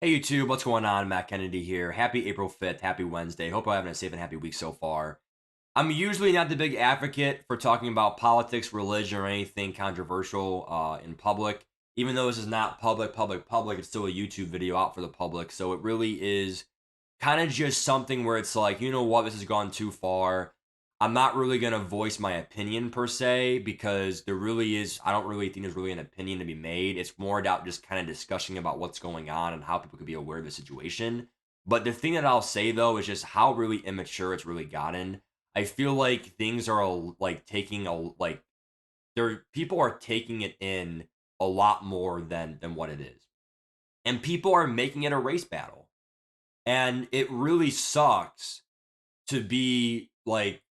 Hey YouTube, what's going on? Matt Kennedy here. Happy April 5th. Happy Wednesday. Hope you're having a safe and happy week so far. I'm usually not the big advocate for talking about politics, religion, or anything controversial in public. Even though this is not public, it's still a YouTube video out for the public. So it really is kind of just something where it's like, you know what, this has gone too far. I'm not really going to voice my opinion per se because I don't really think there's really an opinion to be made. It's more about just kind of discussing about what's going on and how people could be aware of the situation. But the thing that I'll say though is just how really immature it's really gotten. I feel like things are like taking a like there people are taking it in a lot more than what it is. And people are making it a race battle. And it really sucks to be like,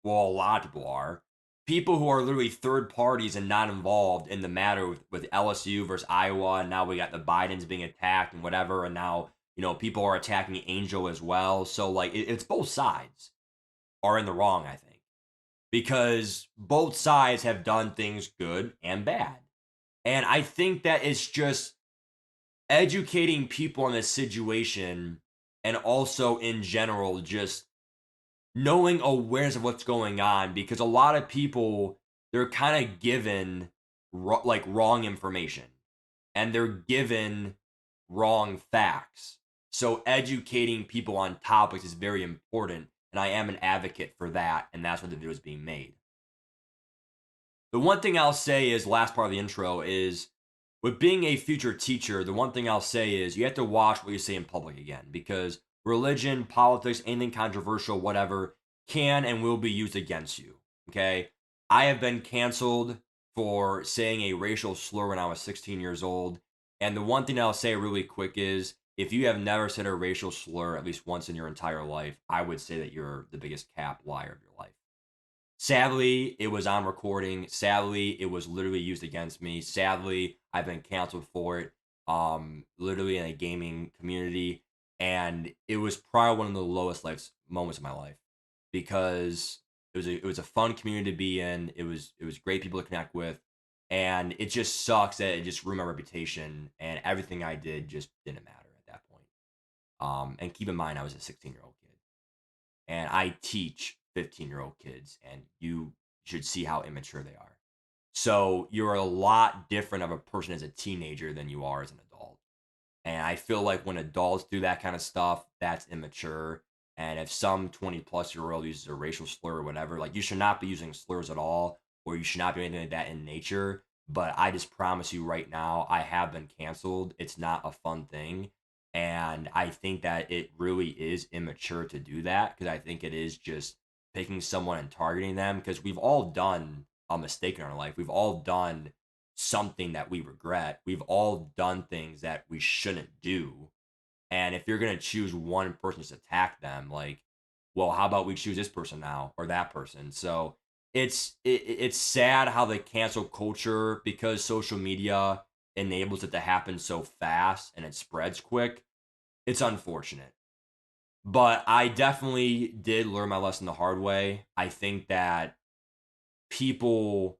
well, a lot of people are. People who are literally third parties and not involved in the matter with LSU versus Iowa, and now we got the Bidens being attacked and whatever, and now people are attacking Angel as well. So like, it's both sides are in the wrong, I think, because both sides have done things good and bad, and I think that it's just educating people on this situation, and also in general, just knowing awareness of what's going on, because a lot of people, they're kind of given like wrong information, and they're given wrong facts. So educating people on topics is very important, and I am an advocate for that, and that's what the video is being made. The one thing I'll say is, last part of the intro is, with being a future teacher, the one thing I'll say is you have to watch what you say in public again, because religion, politics, anything controversial, whatever, can and will be used against you. Okay? I have been canceled for saying a racial slur when I was 16 years old. And the one thing I'll say really quick is, if you have never said a racial slur at least once in your entire life, I would say that you're the biggest cap liar of your life. Sadly, it was on recording. Sadly, it was literally used against me. Sadly, I've been canceled for it. Literally in a gaming community, and it was probably one of the lowest life moments of my life, because it was a fun community to be in. It was great people to connect with, and it just sucks that it just ruined my reputation, and everything I did just didn't matter at that point. And keep in mind, I was a 16-year-old kid, and I teach 15-year-old kids, and you should see how immature they are. So you're a lot different of a person as a teenager than you are as an adult. And I feel like when adults do that kind of stuff, that's immature. And if some 20 plus year old uses a racial slur or whatever, like, you should not be using slurs at all, or you should not be anything like that in nature. But I just promise you right now, I have been canceled. It's not a fun thing. And I think that it really is immature to do that, because I think it is just picking someone and targeting them, because we've all done a mistake in our life. We've all done something that we regret. We've all done things that we shouldn't do. And if you're going to choose one person to attack them, like, well, how about we choose this person now, or that person? So it's sad how the cancel culture, because social media enables it to happen so fast and it spreads quick. It's unfortunate. But I definitely did learn my lesson the hard way. I think that people,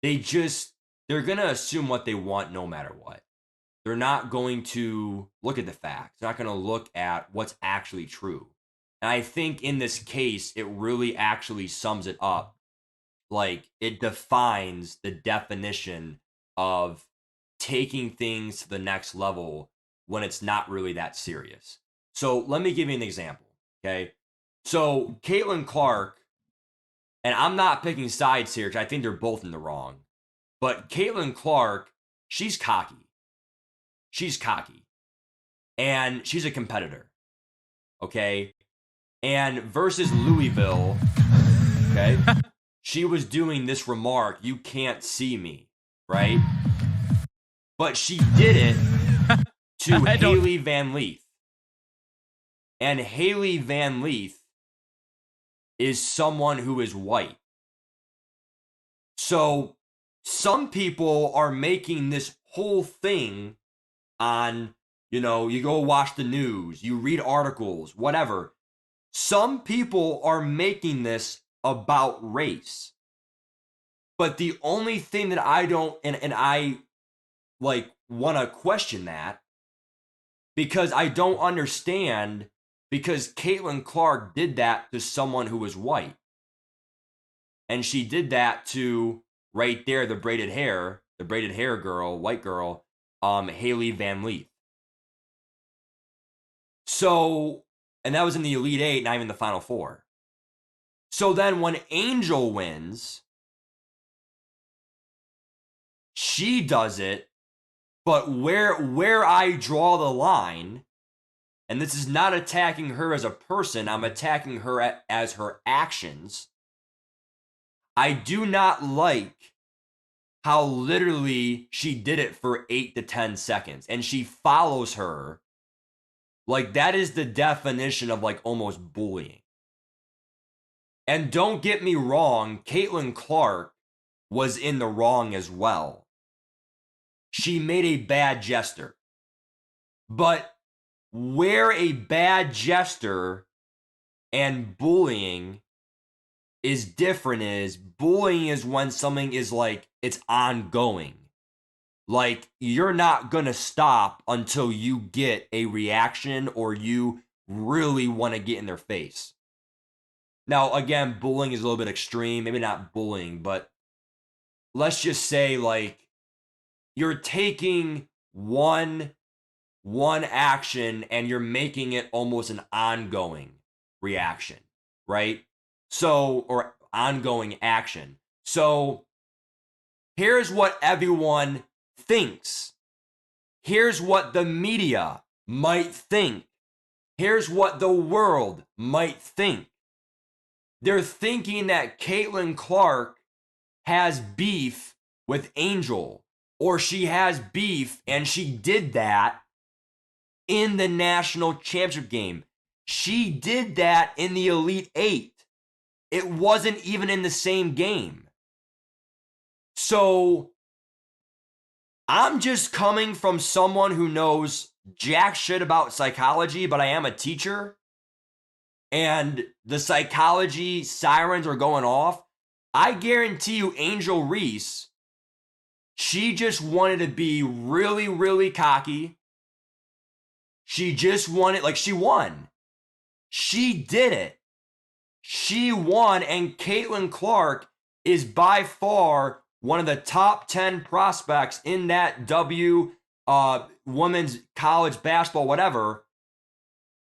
they just, they're going to assume what they want no matter what. They're not going to look at the facts. They're not going to look at what's actually true. And I think in this case, it really actually sums it up. Like, it defines the definition of taking things to the next level when it's not really that serious. So let me give you an example. Okay. So Caitlin Clark, and I'm not picking sides here because I think they're both in the wrong, but Caitlin Clark, she's cocky. She's cocky. And she's a competitor. Okay. And versus Louisville, okay, she was doing this remark, "You can't see me," right? But she did it to I don't. Haley Van Leith. And Haley Van Leith is someone who is white. So some people are making this whole thing on, you go watch the news, you read articles, whatever. Some people are making this about race. But the only thing that I don't, and I like want to question that, because I don't understand, because Caitlin Clark did that to someone who was white. And she did that to, right there, the braided hair girl, white girl, Haley Van Leith. So, and that was in the Elite Eight, not even the Final Four. So then when Angel wins, she does it, but where I draw the line, and this is not attacking her as a person, I'm attacking her as her actions. I do not like how literally she did it for 8 to 10 seconds, and she follows her. Like, that is the definition of, like, almost bullying. And don't get me wrong, Caitlin Clark was in the wrong as well. She made a bad gesture. But where a bad gesture and bullying is different is, bullying is when something is like, it's ongoing. Like, you're not gonna stop until you get a reaction or you really want to get in their face. Now, again, bullying is a little bit extreme. Maybe not bullying, but let's just say, like, you're taking one action and you're making it almost an ongoing reaction, right? So, or ongoing action. So, here's what everyone thinks. Here's what the media might think. Here's what the world might think. They're thinking that Caitlin Clark has beef with Angel, or she has beef and she did that in the national championship game. She did that in the Elite Eight. It wasn't even in the same game. So I'm just coming from someone who knows jack shit about psychology, but I am a teacher. And the psychology sirens are going off. I guarantee you, Angel Reese, she just wanted to be really, really cocky. She just wanted, like, she won. She did it. She won, and Caitlin Clark is by far one of the top 10 prospects in that women's college basketball, whatever.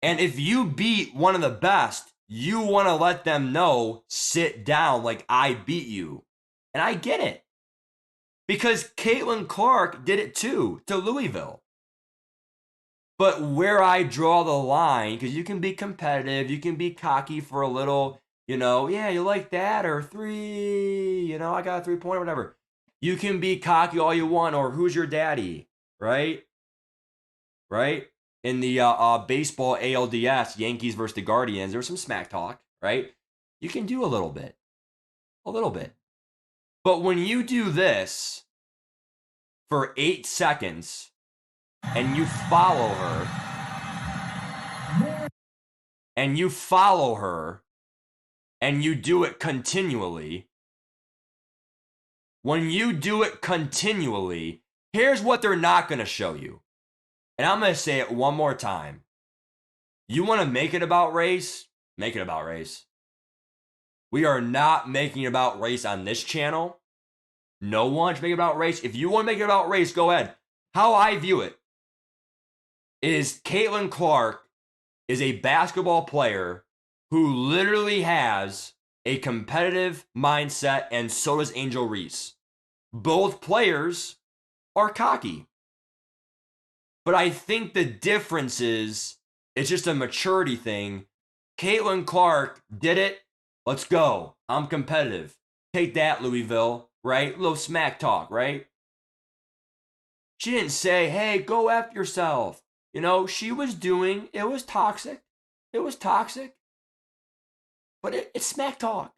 And if you beat one of the best, you want to let them know, sit down, like, I beat you. And I get it. Because Caitlin Clark did it too, to Louisville. But where I draw the line, because you can be competitive, you can be cocky for a little, yeah, you like that, or 3, I got a 3-pointer, whatever. You can be cocky all you want, or who's your daddy, right? Right? In the baseball ALDS, Yankees versus the Guardians, there was some smack talk, right? You can do a little bit. A little bit. But when you do this for 8 seconds and you follow her, and you do it continually, when you do it continually, here's what they're not going to show you. And I'm going to say it one more time. You want to make it about race? Make it about race. We are not making it about race on this channel. No one should make it about race. If you want to make it about race, go ahead. How I view it is Caitlin Clark is a basketball player who literally has a competitive mindset, and so does Angel Reese. Both players are cocky. But I think the difference is, it's just a maturity thing. Caitlin Clark did it. Let's go. I'm competitive. Take that, Louisville, right? A little smack talk, right? She didn't say, hey, go F yourself. She was doing, it was toxic. It was toxic. But it's smack talk.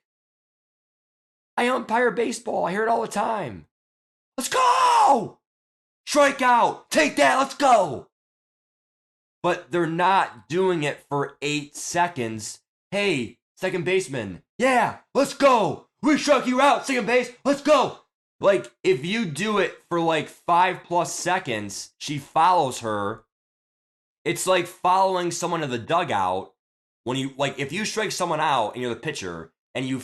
I umpire baseball. I hear it all the time. Let's go! Strike out. Take that. Let's go. But they're not doing it for 8 seconds. Hey, second baseman. Yeah, let's go. We struck you out. Second base. Let's go. Like, if you do it for like 5+ seconds, she follows her. It's like following someone to the dugout when you like if you strike someone out and you're the pitcher and you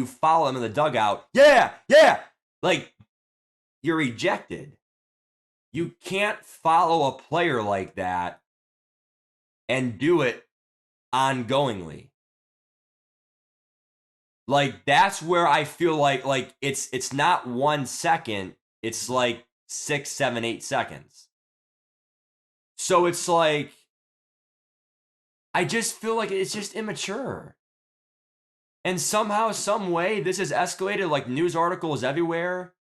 follow them in the dugout. Yeah, yeah. Like you're ejected. You can't follow a player like that and do it ongoingly. Like that's where I feel like it's not 1 second, it's like 6, 7, 8 seconds. So it's like I just feel like it's just immature. And somehow, some way, this has escalated like news articles everywhere.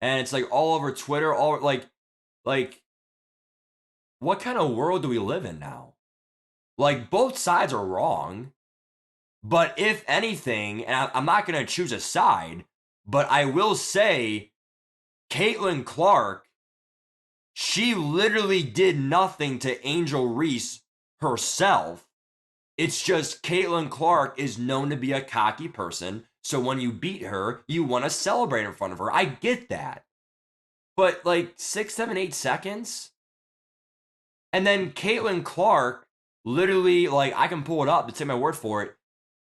And it's like all over Twitter, all like what kind of world do we live in now? Like both sides are wrong. But if anything, and I'm not going to choose a side, but I will say Caitlin Clark, she literally did nothing to Angel Reese herself. It's just Caitlin Clark is known to be a cocky person. So when you beat her, you want to celebrate in front of her. I get that. But like 6, 7, 8 seconds? And then Caitlin Clark literally, like, I can pull it up to take my word for it.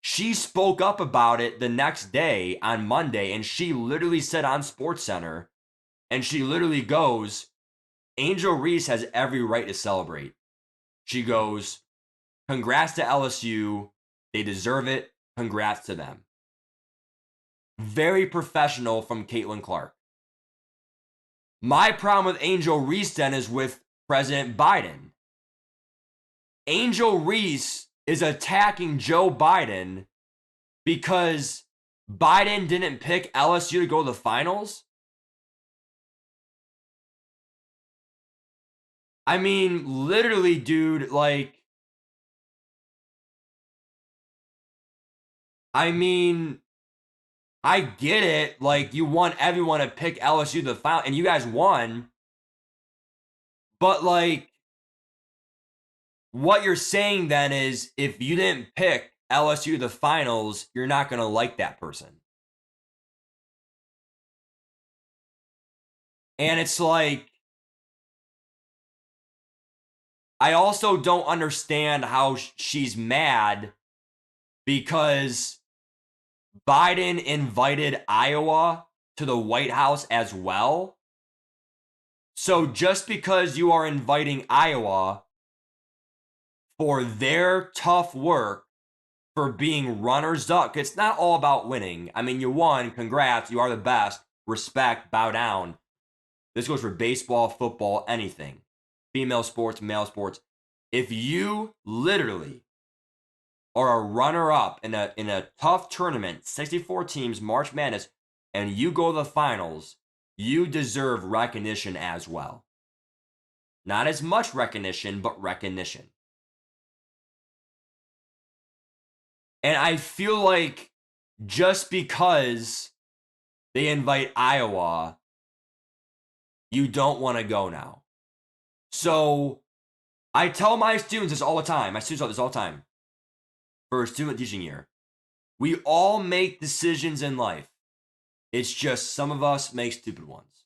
She spoke up about it the next day on Monday, and she literally said on SportsCenter, and she literally goes, Angel Reese has every right to celebrate. She goes, congrats to LSU. They deserve it. Congrats to them. Very professional from Caitlin Clark. My problem with Angel Reese then is with President Biden. Angel Reese is attacking Joe Biden because Biden didn't pick LSU to go to the finals. I mean, literally, dude, like, I mean, I get it. Like, you want everyone to pick LSU to the final, and you guys won. But, like, what you're saying then is if you didn't pick LSU to the finals, you're not going to like that person. And it's like, I also don't understand how she's mad because Biden invited Iowa to the White House as well. So just because you are inviting Iowa for their tough work for being runners up, it's not all about winning. I mean, you won, congrats, you are the best, respect, bow down. This goes for baseball, football, anything. Female sports, male sports. If you literally are a runner-up in a tough tournament, 64 teams, March Madness, and you go to the finals, you deserve recognition as well. Not as much recognition, but recognition. And I feel like just because they invite Iowa, you don't want to go now. So I tell my students this all the time. My students tell this all the time. For a student teaching year, we all make decisions in life. It's just some of us make stupid ones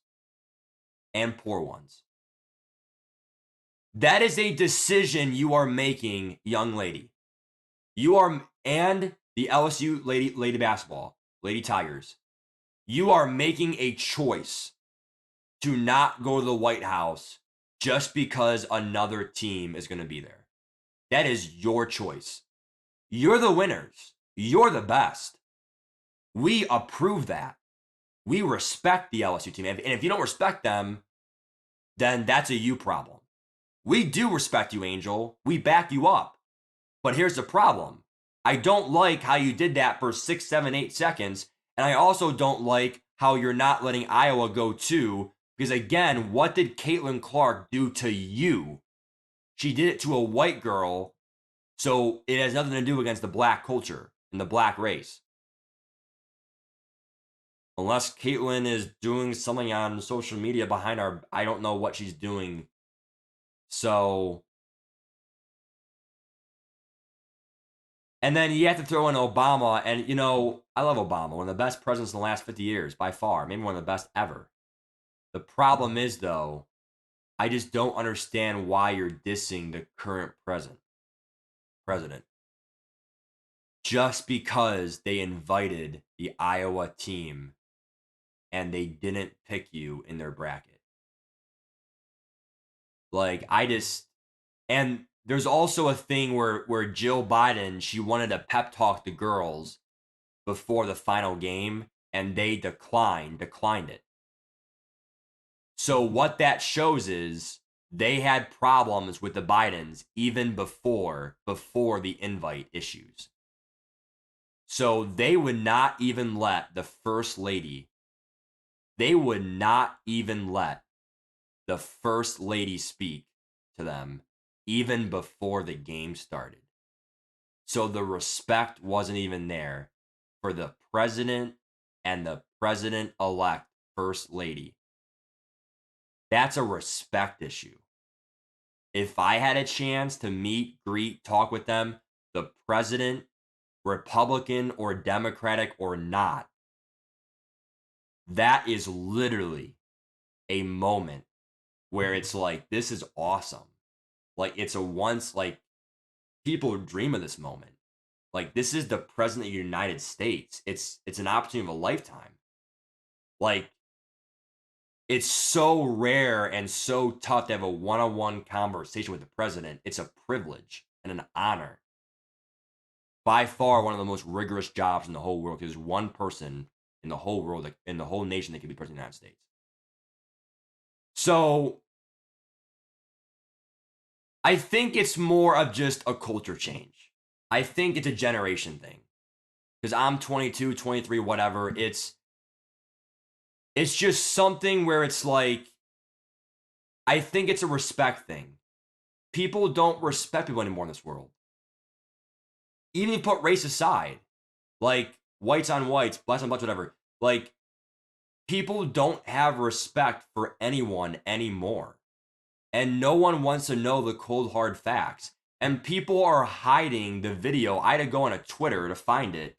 and poor ones. That is a decision you are making, young lady. You are, and the LSU lady basketball, Lady Tigers. You are making a choice to not go to the White House just because another team is going to be there. That is your choice. You're the winners. You're the best. We approve that. We respect the LSU team. And if you don't respect them, then that's a you problem. We do respect you, Angel. We back you up. But here's the problem. I don't like how you did that for 6, 7, 8 seconds. And I also don't like how you're not letting Iowa go too. Because again, what did Caitlin Clark do to you? She did it to a white girl. So it has nothing to do against the black culture and the black race. Unless Caitlin is doing something on social media behind our, I don't know what she's doing. So, and then you have to throw in Obama, and you know, I love Obama, one of the best presidents in the last 50 years, by far, maybe one of the best ever. The problem is, though, I just don't understand why you're dissing the current president just because they invited the Iowa team and they didn't pick you in their bracket. Like I just and there's also a thing where Jill Biden, she wanted to pep talk the girls before the final game and they declined it. So what that shows is they had problems with the Bidens even before the invite issues. So they would not even let the first lady, they would not even let the first lady speak to them even before the game started. So the respect wasn't even there for the president and the president elect first lady. That's a respect issue. If I had a chance to meet, greet, talk with them, the president, Republican or Democratic or not, that is literally a moment where it's like, this is awesome. Like, it's a once, like, people dream of this moment. Like, this is the president of the United States. It's an opportunity of a lifetime. Like, it's so rare and so tough to have a one-on-one conversation with the president. It's a privilege and an honor. By far one of the most rigorous jobs in the whole world because there's one person in the whole world, in the whole nation that can be president of the United States. So I think it's more of just a culture change. I think it's a generation thing because I'm 22, 23, whatever. It's just something where it's like, I think it's a respect thing. People don't respect people anymore in this world. Even if you put race aside, like whites on whites, blacks on blacks, whatever. Like people don't have respect for anyone anymore. And no one wants to know the cold hard facts. And people are hiding the video. I had to go on a Twitter to find it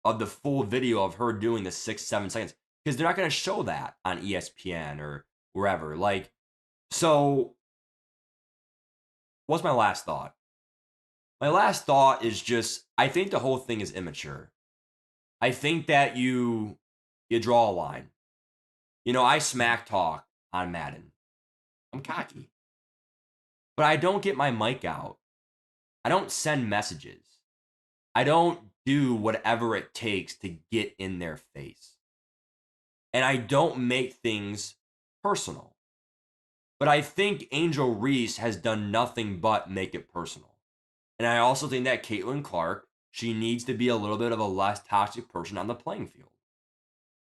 of the full video of her doing the 6-7 seconds because they're not going to show that on ESPN or wherever. Like, so what's my last thought? My last thought is just I think the whole thing is immature. I think that you draw a line. You know, I smack talk on Madden. I'm cocky. But I don't get my mic out. I don't send messages. I don't do whatever it takes to get in their face. And I don't make things personal. But I think Angel Reese has done nothing but make it personal. And I also think that Caitlin Clark, she needs to be a little bit of a less toxic person on the playing field.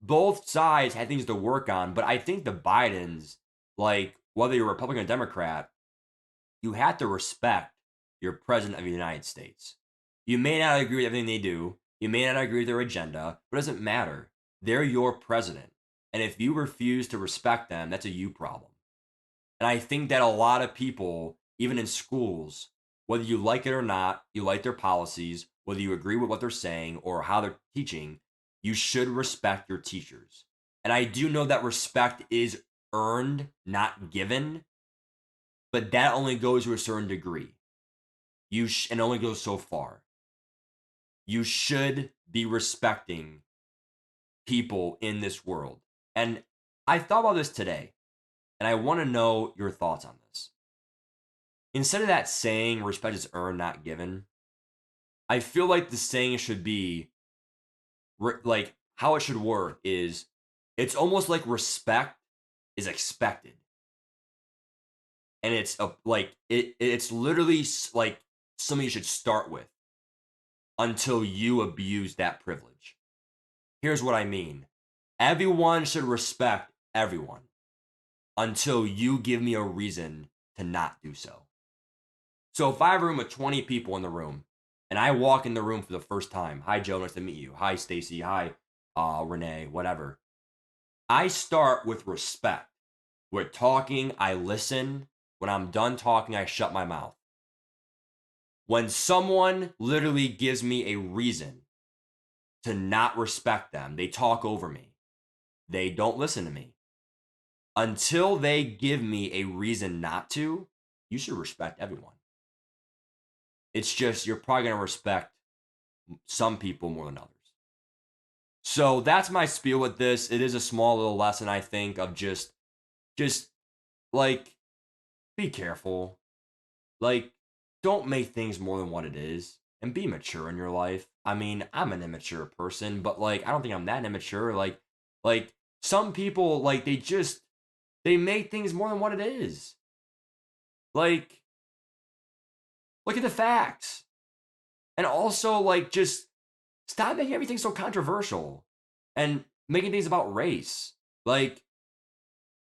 Both sides had things to work on, but I think the Bidens, like whether you're Republican or Democrat, you have to respect your president of the United States. You may not agree with everything they do. You may not agree with their agenda, but it doesn't matter. They're your president. And if you refuse to respect them, that's a you problem. And I think that a lot of people, even in schools, whether you like it or not, you like their policies, whether you agree with what they're saying or how they're teaching, you should respect your teachers. And I do know that respect is earned, not given, but that only goes to a certain degree. And only goes so far. You should be respecting people in this world. And I thought about this today, and I want to know your thoughts on this. Instead of that saying respect is earned, not given, I feel like the saying should be like how it should work is it's almost like respect is expected. And it's it's literally like something you should start with until you abuse that privilege. Here's what I mean. Everyone should respect everyone until you give me a reason to not do so. So if I have a room with 20 people in the room and I walk in the room for the first time, hi Joe, nice to meet you. Hi Stacy, hi Renee, whatever. I start with respect. We're talking, I listen. When I'm done talking, I shut my mouth. When someone literally gives me a reason to not respect them, they talk over me. They don't listen to me. until they give me a reason not to, you should respect everyone. It's just you're probably going to respect some people more than others. So that's my spiel with this. It is a small little lesson, I think, of just like be careful. Like, don't make things more than what it is and be mature in your life. I mean, I'm an immature person, but like I don't think I'm that immature. Like some people like they make things more than what it is. Like, look at the facts. And also like just stop making everything so controversial and making things about race. Like,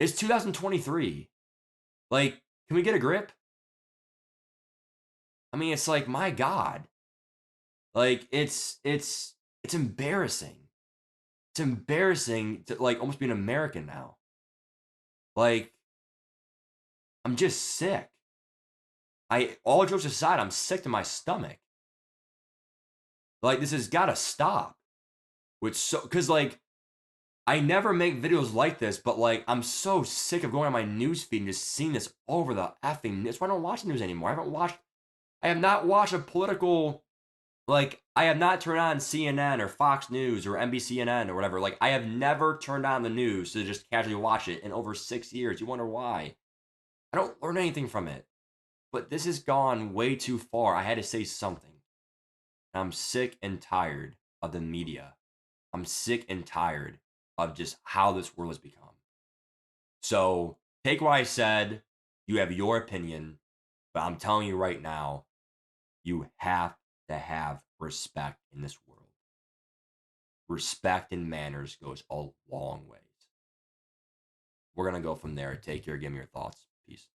it's 2023. Like, can we get a grip? I mean, it's like, my God. Like, it's embarrassing. It's embarrassing to like almost be an American now. Like, I'm just sick. All jokes aside, I'm sick to my stomach. Like, this has got to stop. Which so because like I never make videos like this, but like I'm so sick of going on my news feed and just seeing this over the effing. That's why I don't watch the news anymore. I have not watched a political. Like, I have not turned on CNN or Fox News or NBCNN or whatever. Like, I have never turned on the news to just casually watch it in over 6 years. You wonder why? I don't learn anything from it. But this has gone way too far. I had to say something. I'm sick and tired of the media. I'm sick and tired of just how this world has become. So, take what I said. You have your opinion. But I'm telling you right now, you have to have respect in this world. Respect and manners goes a long ways. We're going to go from there. Take care. Give me your thoughts. Peace.